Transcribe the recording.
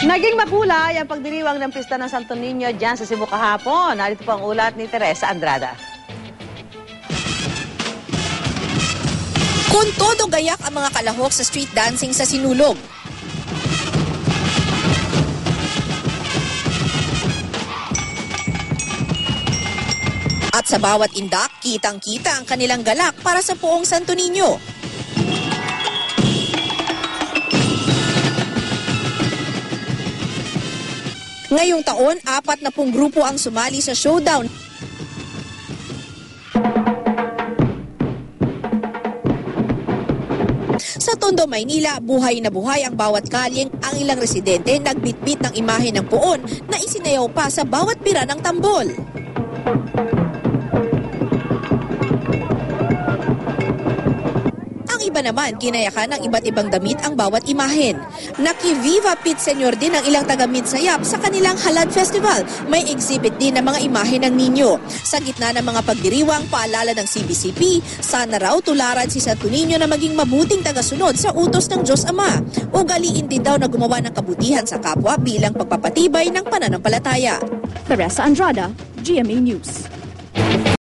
Naging makulay ang pagdiriwang ng pista ng Santo Niño dyan sa Cebu kahapon. Narito po ang ulat ni Teresa Andrada. Kung todo gayak ang mga kalahok sa street dancing sa Sinulog. At sa bawat indak, kitang-kita ang kanilang galak para sa Poong Santo Niño. Ngayong taon, 40 grupo ang sumali sa showdown. Sa Tondo, Maynila, buhay na buhay ang bawat kalyeng. Ang ilang residente nagbitbit ng imahe ng Poon na isinayaw pa sa bawat pira ng tambol. Ang iba naman, ginayakan ng iba't ibang damit ang bawat imahen. Naki-Viva Pit Senyor din ang ilang taga-Midsayap sa kanilang Halad Festival. May exhibit din ng mga imahe ng Niño. Sa gitna ng mga pagdiriwang, paalala ng CBCP, sana raw tularan si Santo Niño na maging mabuting tagasunod sa utos ng Diyos Ama. Ugaliin din daw na gumawa ng kabutihan sa kapwa bilang pagpapatibay ng pananampalataya. Teresa Andrada, GMA News.